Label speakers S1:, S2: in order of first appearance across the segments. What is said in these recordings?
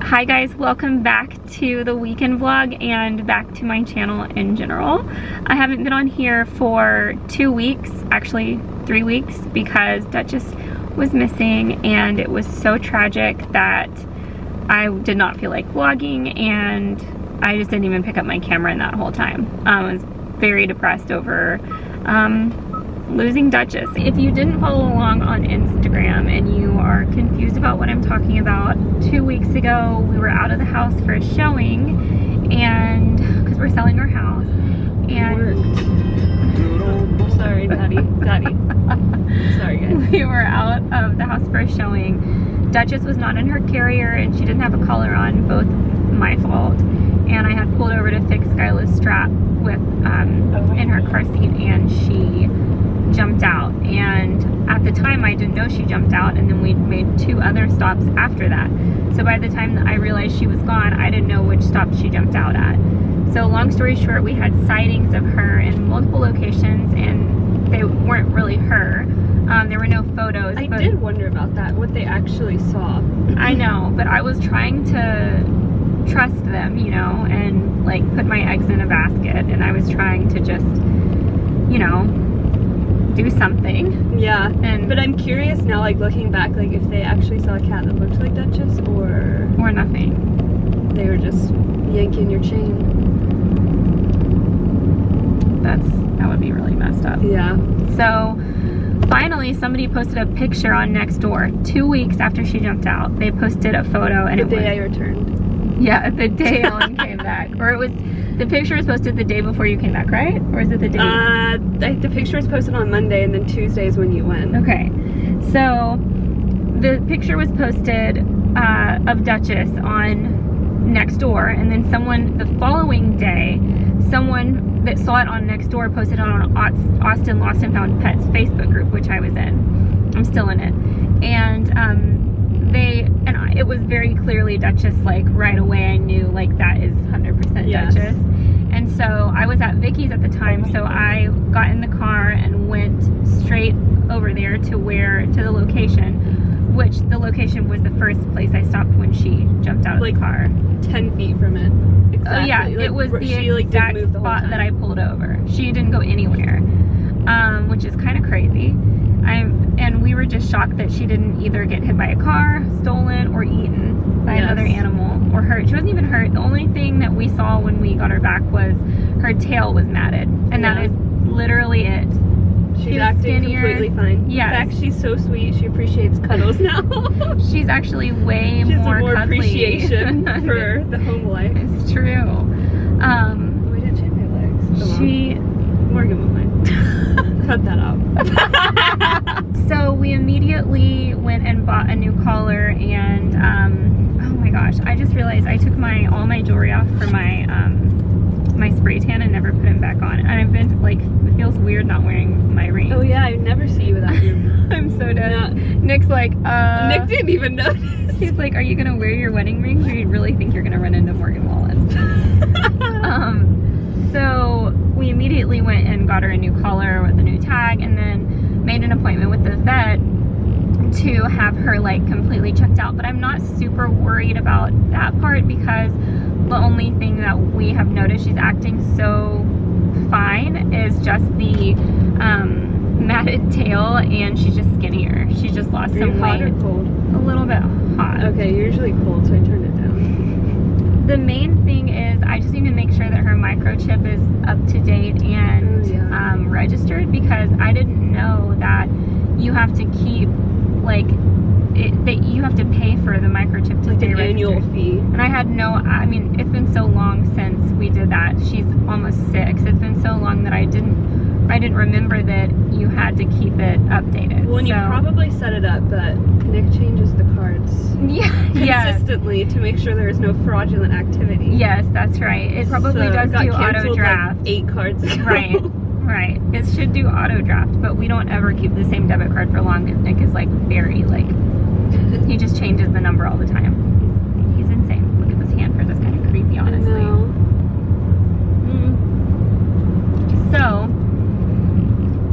S1: Hi guys, welcome back to the weekend vlog and back to my channel in general. I haven't been on here for 2 weeks, actually 3 weeks, because Duchess was missing and it was so tragic that I did not feel like vlogging, and I just didn't even pick up my camera in that whole time. I was very depressed over losing Duchess. If you didn't follow along on Instagram and you are confused about what I'm talking about, 2 weeks ago we were out of the house for a showing, and because we're selling our house, and
S2: sorry, daddy. Sorry guys.
S1: We were out of the house for a showing. Duchess was not in her carrier and she didn't have a collar on, both my fault, and I had pulled over to fix Skyla's strap with in her car seat, and she jumped out, and at the time I didn't know she jumped out, and then we made 2 other stops after that. So by the time that I realized she was gone, I didn't know which stop she jumped out at. So long story short, we had sightings of her in multiple locations, and they weren't really her. There were no photos.
S2: I did wonder about that, what they actually saw.
S1: I know, but I was trying to trust them, you know, and like put my eggs in a basket, and I was trying to just, you know, do something.
S2: Yeah, but I'm curious now, like looking back, like if they actually saw a cat that looked like Duchess, or
S1: nothing.
S2: They were just yanking your chain.
S1: That would be really messed up.
S2: Yeah.
S1: So finally somebody posted a picture on Nextdoor 2 weeks after she jumped out. They posted a photo, and
S2: the day I returned.
S1: Yeah, the day Ellen came back. Or it was, the picture was posted the day before you came back, right? Or is it the day?
S2: The picture was posted on Monday, and then Tuesday is when you went.
S1: Okay. So the picture was posted of Duchess on Nextdoor, and then someone the following day, someone that saw it on Nextdoor posted it on Austin Lost and Found Pets Facebook group, which I was in. I'm still in it. And it was very clearly Duchess. Like right away I knew, like, that is 100%
S2: yes.
S1: Duchess. And so I was at Vicky's at the time, so I got in the car and went straight over there to the location, which the location was the first place I stopped when she jumped out of the car.
S2: 10 feet from it. Exactly.
S1: Oh yeah,
S2: like,
S1: it was the exact spot that I pulled over. She didn't go anywhere, which is kind of crazy. And we were just shocked that she didn't either get hit by a car, stolen, or eaten by another animal, or hurt. She wasn't even hurt. The only thing that we saw when we got her back was her tail was matted, and that is literally it.
S2: She's acting completely fine.
S1: Yeah.
S2: In fact, she's so sweet. She appreciates cuddles now.
S1: She's actually way
S2: she has
S1: more
S2: more
S1: cuddly.
S2: Appreciation for the home life.
S1: It's true.
S2: Why didn't she have my legs? Morgan won't mind. Cut that out.
S1: So we immediately went and bought a new collar, and oh my gosh, I just realized I took all my jewelry off for my my spray tan and never put them back on. And I've been like, it feels weird not wearing my ring.
S2: Oh yeah, I never see you without your
S1: I'm so dead. Yeah. Nick's like,
S2: Nick didn't even notice.
S1: He's like, are you gonna wear your wedding rings, or you really think you're gonna run into Morgan Wallen? So we immediately went and got her a new collar with a new tag, and then made an appointment with the vet to have her like completely checked out. But I'm not super worried about that part, because the only thing that we have noticed she's acting so fine is just the matted tail, and she's just skinnier. She just lost some weight.
S2: Hot or cold?
S1: A little bit hot.
S2: Okay, you're usually cold, so I turned it down.
S1: The main thing is I just need to make sure that her microchip is up to date and registered, because I didn't know that you have to keep that you have to pay for the microchip to stay registered.
S2: Annual fee.
S1: And I had I mean, it's been so long since we did that. She's almost 6. It's been so long that I didn't remember that you had to keep it updated.
S2: Well, and you probably set it up, but Nick changes the cards consistently to make sure there is no fraudulent activity.
S1: Yes, that's right. It probably does do auto draft.
S2: Like 8 cards ago.
S1: Right. It should do auto draft, but we don't ever keep the same debit card for long, because Nick is like very he just changes the number all the time. He's insane. Look at this hand print. That's kind of creepy, honestly.
S2: I know.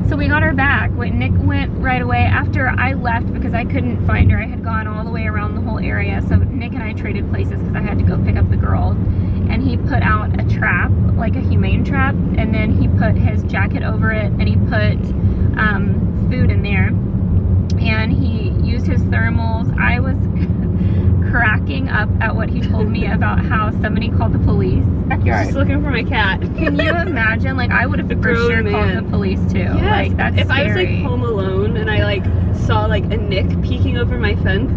S1: So we got her back. Nick went right away after I left, because I couldn't find her. I had gone all the way around the whole area. So Nick and I traded places because I had to go pick up the girls. And he put out a trap, like a humane trap, and then he put his jacket over it, and he put food in there. And he used his thermals. I was cracking up at what he told me about how somebody called the police.
S2: Just looking for my cat.
S1: Can you imagine? Like, I would have for sure called the police too.
S2: Yes.
S1: Like, that's
S2: if
S1: scary.
S2: I was like home alone and I like saw like a nick peeking over my fence,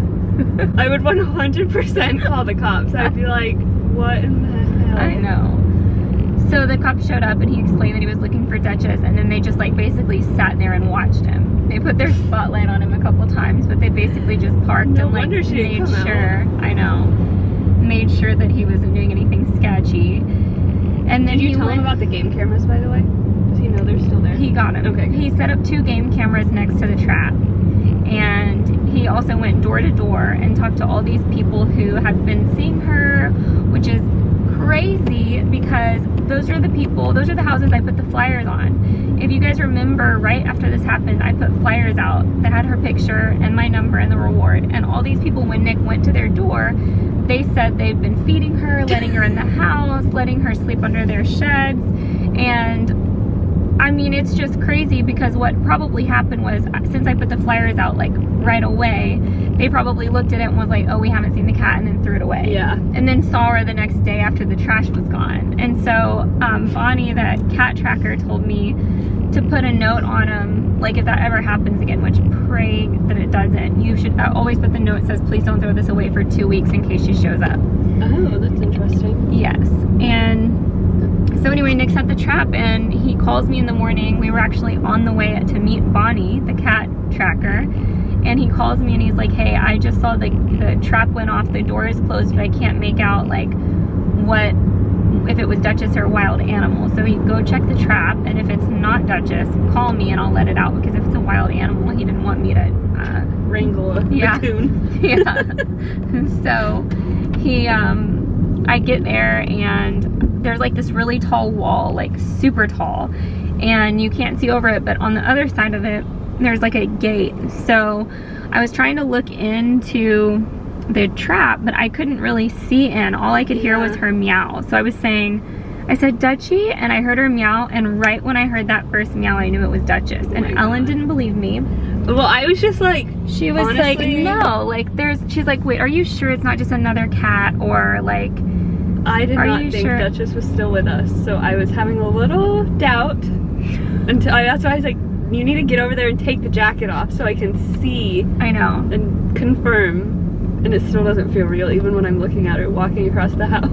S2: I would 100% call the cops. I'd be like, what in the hell?
S1: I know. So the cops showed up and he explained that he was looking for Duchess, and then they just like basically sat there and watched him. They put their spotlight on him a couple times, but they basically just parked and like made sure, I know, made sure that he wasn't doing anything sketchy. And then
S2: Did you tell him about the game cameras, by the way? Does he know they're still there?
S1: He got him.
S2: Okay.
S1: He set up 2 game cameras next to the trap. And he also went door to door and talked to all these people who had been seeing her, which is crazy because those are the people, those are the houses I put the flyers on. If you guys remember, right after this happened, I put flyers out that had her picture and my number and the reward. And all these people, when Nick went to their door, they said they'd been feeding her, letting her in the house, letting her sleep under their sheds. And I mean, it's just crazy because what probably happened was, since I put the flyers out like right away, they probably looked at it and was like, oh, we haven't seen the cat, and then threw it away.
S2: Yeah.
S1: And then saw her the next day after the trash was gone. And so Bonnie, that cat tracker, told me to put a note on him, like if that ever happens again, which pray that it doesn't, you should always put the note that says, please don't throw this away for 2 weeks in case she shows up.
S2: Oh, that's interesting.
S1: Yes. And so anyway, Nick set the trap and he calls me in the morning. We were actually on the way to meet Bonnie, the cat tracker. And he calls me and he's like, hey, I just saw the trap went off, the door is closed, but I can't make out like what, if it was Duchess or wild animal. So he go check the trap, and if it's not Duchess, call me and I'll let it out, because if it's a wild animal, he didn't want me to
S2: wrangle a raccoon.
S1: Yeah. So he, I get there and there's like this really tall wall, like super tall, and you can't see over it, but on the other side of it, there's like a gate. So I was trying to look into the trap, but I couldn't really see in. All I could hear was her meow. So I was saying, I said, Dutchie, and I heard her meow, and right when I heard that first meow, I knew it was Duchess. And Ellen didn't believe me.
S2: Well, I was just like,
S1: she was honestly, like, no, like she's like, wait, are you sure it's not just another cat? Or like,
S2: I did not think Duchess was still with us, so I was having a little doubt until that's why I was like, you need to get over there and take the jacket off so I can see.
S1: I know.
S2: And confirm. And it still doesn't feel real even when I'm looking at her walking across the house.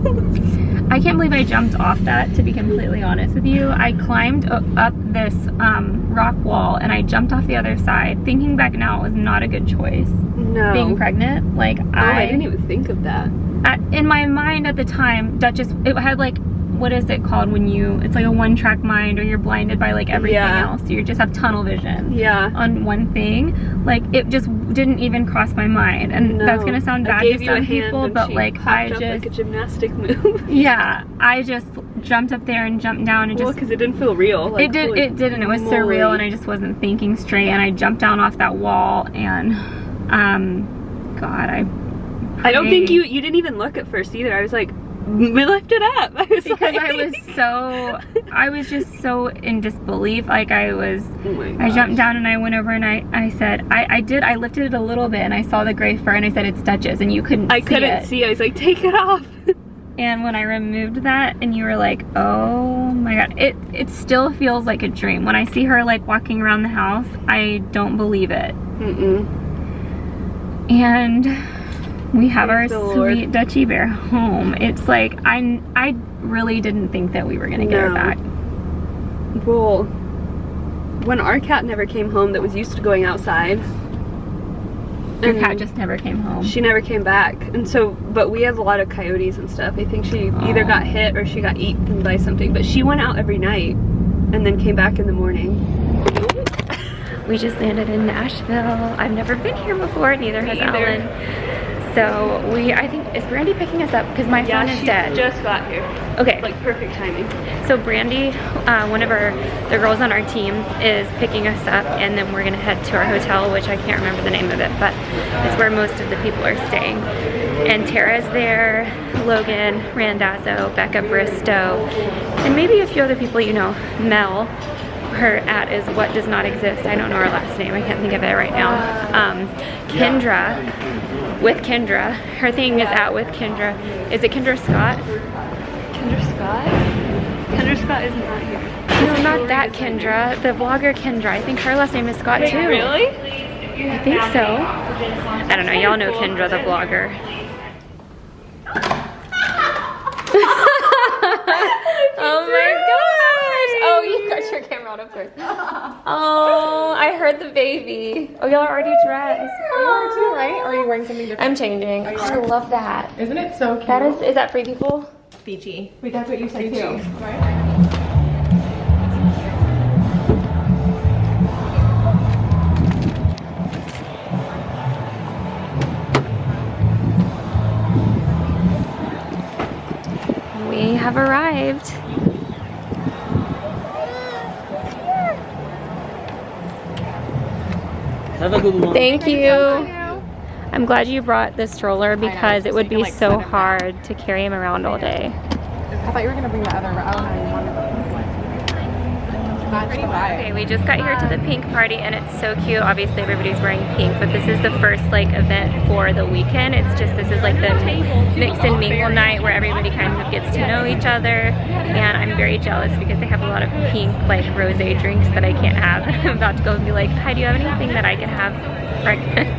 S1: I can't believe I jumped off that, to be completely honest with you. I climbed up this rock wall and I jumped off the other side. Thinking back now, it was not a good choice.
S2: No.
S1: Being pregnant. Like,
S2: I didn't even think of that.
S1: In my mind at the time, Duchess, it had like, what is it called when you, it's like a one-track mind, or you're blinded by like everything else. So you just have tunnel vision on one thing. Like, it just didn't even cross my mind. And that's gonna sound bad to some people, but like, I just,
S2: like a gymnastic move.
S1: Yeah, I just jumped up there and jumped down and
S2: because it didn't feel real. Like,
S1: it didn't. It was surreal, and I just wasn't thinking straight, and I jumped down off that wall, and God,
S2: I don't think you didn't even look at first either. I was like, we lift it up. I was
S1: because like, I was just so in disbelief. Like, I jumped down and I went over and I said, I lifted it a little bit and I saw the gray fur and I said, it's Duchess, and you couldn't see it.
S2: I couldn't see. I was like, take it off.
S1: And when I removed that and you were like, oh my God, it still feels like a dream. When I see her like walking around the house, I don't believe it. And we have our sweet Dutchie bear home. It's like, I really didn't think that we were gonna get her back.
S2: Well, when our cat never came home, that was used to going outside.
S1: Your cat just never came home.
S2: She never came back. And so, but we have a lot of coyotes and stuff. I think she either got hit or she got eaten by something. But she went out every night and then came back in the morning.
S1: We just landed in Nashville. I've never been here before, neither has Ellen. So I think, is Brandy picking us up? Because my phone is dead.
S2: Just got here.
S1: Okay.
S2: Like perfect timing.
S1: So Brandy, one of the girls on our team, is picking us up, and then we're gonna head to our hotel, which I can't remember the name of it, but it's where most of the people are staying. And Tara's there, Logan, Randazzo, Becca Bristow, and maybe a few other people you know. Mel, her @ is what does not exist. I don't know her last name, I can't think of it right now. Kendra, with Kendra. Her thing is @ with Kendra. Is it Kendra Scott?
S2: Kendra Scott? Kendra Scott is not here.
S1: No, not that Kendra. The vlogger Kendra. I think her last name is Scott too.
S2: Really?
S1: I think so. I don't know. Y'all know Kendra, the vlogger. Oh my gosh! Oh, you got your camera on, of course. Oh, I heard the baby. Oh, y'all are already dressed.
S3: You are too, right? Or are you wearing something different?
S1: I'm changing. Oh, I love that.
S3: Isn't it so cute?
S1: That is that Free People?
S3: Beachy. Wait, that's what you said too. Right?
S1: We have arrived.
S4: Have a good one.
S1: Thank you. I'm glad you brought the stroller because it would be so hard to carry him around all day.
S3: I thought you were gonna bring the other route.
S1: Okay, we just got here to the pink party and it's so cute. Obviously everybody's wearing pink, but this is the first like event for the weekend. It's just, this is like the mix and mingle night where everybody kind of gets to know each other. And I'm very jealous because they have a lot of pink like rosé drinks that I can't have. I'm about to go and be like, hi, do you have anything that I can have pregnant?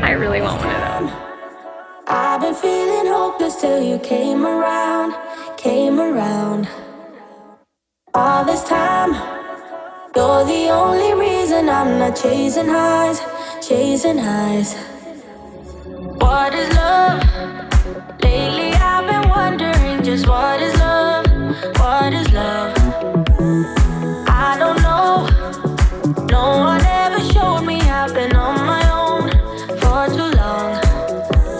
S1: I really want one of those.
S5: I've been feeling hopeless till you came around, all this time. You're the only reason I'm not chasing highs. What is love? Lately I've been wondering just what is love? I don't know. No one ever showed me I've been on my own for too long.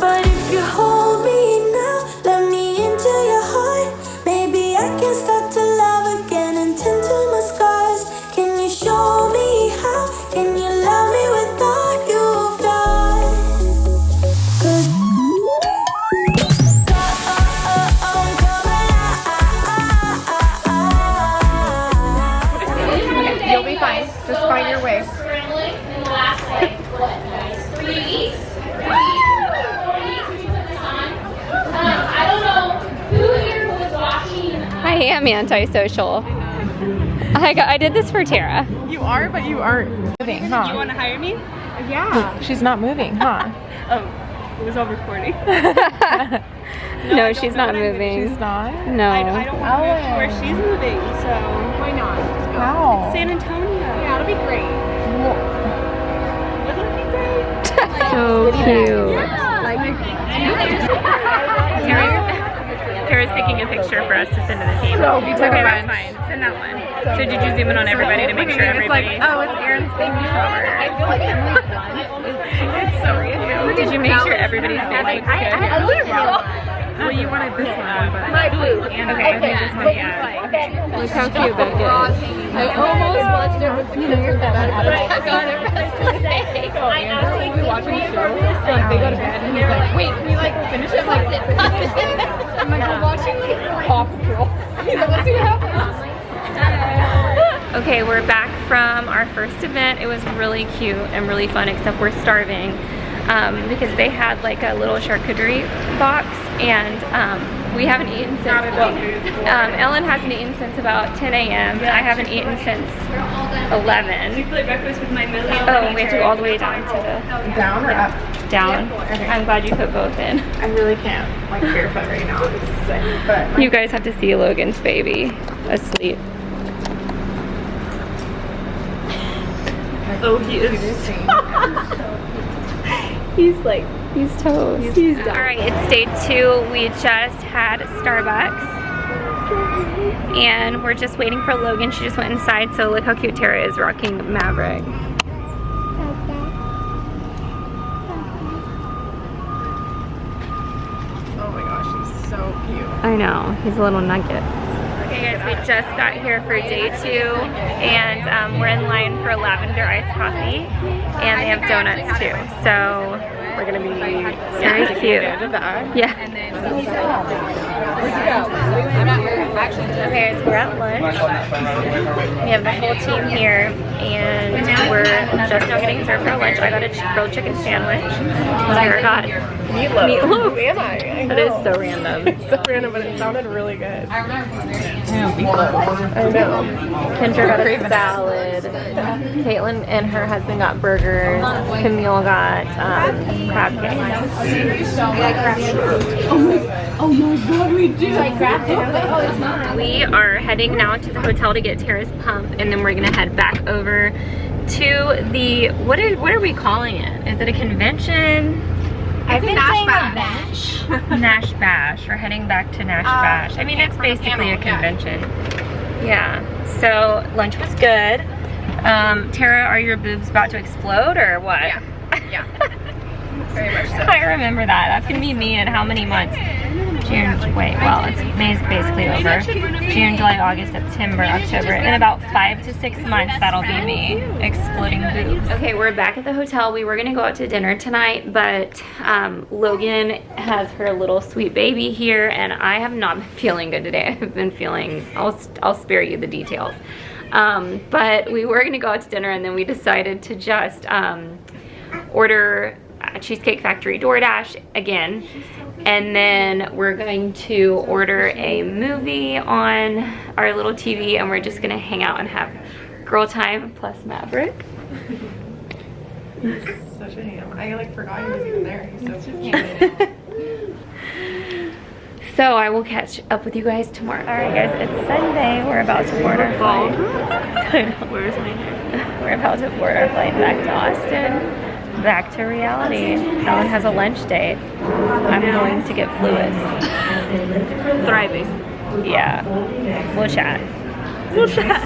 S5: But if you hold me now, let me into your heart. Maybe I can start to love again and tend to my scars. Can you show me how? Can you love me with all you've got? 'Cause
S3: You'll be fine. Just find your way.
S1: I am antisocial. I did this for Tara.
S3: You are, but you aren't moving, huh?
S2: You want to hire me?
S3: Yeah. She's not moving, huh?
S2: Oh, it was all recording.
S1: No, she's not moving.
S3: She's not?
S1: No.
S2: I don't want to move to where she's moving, so.
S3: Why not? How?
S2: San Antonio.
S3: Yeah, it'll be great.
S2: Wouldn't it be great?
S1: So cute. Tara's picking a picture for us to send to the team. Okay, that's fine. Send that one. So did you zoom in on everybody to make sure everybody...
S3: It's like, oh, it's Aaron's baby shower. I feel like Emily's one. It's so cute.
S1: Did you make sure everybody's face looks good?
S3: Well, you wanted this one, but... My blue.
S1: Okay, I think this one, yeah. Look how cute that is.
S3: I almost watched it with your phone. I got it. We were watching the show, like they go to bed, and he's like, wait, can you like finish it? I'm like, we're watching like Paw Patrol. He's like, let's see what happens.
S1: Okay, we're back from our first event. It was really cute and really fun, except we're starving because they had like a little charcuterie box and we haven't eaten since, Ellen hasn't eaten since about 10 a.m. I haven't eaten since 11.
S2: We play breakfast with my Millie.
S1: Oh, we have to go all the way down to the...
S3: Down or up?
S1: Down.
S3: Okay.
S1: I'm glad you put both in.
S3: I really can't, like, barefoot right now. This is sick. But
S1: You guys have to see Logan's baby asleep.
S2: Oh, he is.
S1: He's toast. He's done. All right, it's day 2. We just had Starbucks. And we're just waiting for Logan. She just went inside, so look how cute Tara is rocking Maverick.
S3: oh my gosh, he's so cute.
S1: I know, he's a little nugget. Okay guys, we just got here for day 2 and we're in line for lavender iced coffee and they have donuts too. So
S3: We're gonna be
S1: very cute. Yeah. Okay, so we're at lunch. We have the whole team here, and we're just now getting served our lunch. I got a grilled chicken sandwich. Tara got meatloaf.
S3: Am I?
S2: That is so random.
S3: It's so random, but it sounded really good. I know.
S2: Kendra got a salad. Caitlin and her husband got burgers. Camille got crab cakes.
S3: Oh my god, we do! Like crab cake. Oh, it's not.
S1: We are heading now to the hotel to get Tara's pump, and then we're gonna head back over to the, what are we calling it? Is it a convention?
S3: I think Nash Bash.
S1: Nash Bash. We're heading back to Nash Bash. I mean, it's basically a convention. Yeah. So lunch was good. Tara, are your boobs about to explode or what?
S3: Yeah. Yeah. Very much so.
S1: I remember that. That's gonna be me in how many months? June, wait, well, May's basically over. June, July, August, September, October. In about 5 to 6 months, that'll be me exploding boobs. Okay, we're back at the hotel. We were gonna go out to dinner tonight, but Logan has her little sweet baby here, and I have not been feeling good today. I've been feeling, I'll spare you the details. But we were gonna go out to dinner, and then we decided to just order Cheesecake Factory DoorDash again, and then we're going to order a movie on our little TV, and we're just gonna hang out and have girl time plus Maverick.
S3: He's such a ham. I like forgot he was even there. He's so cute.
S1: So I will catch up with you guys tomorrow. All right, guys, it's Sunday. We're about to board our flight.
S2: Where's my hair?
S1: We're about to board our flight back to Austin. Back to reality. Ellen has a lunch date. I'm going to get fluids.
S2: Thriving.
S1: Yeah. We'll chat.
S2: We'll chat.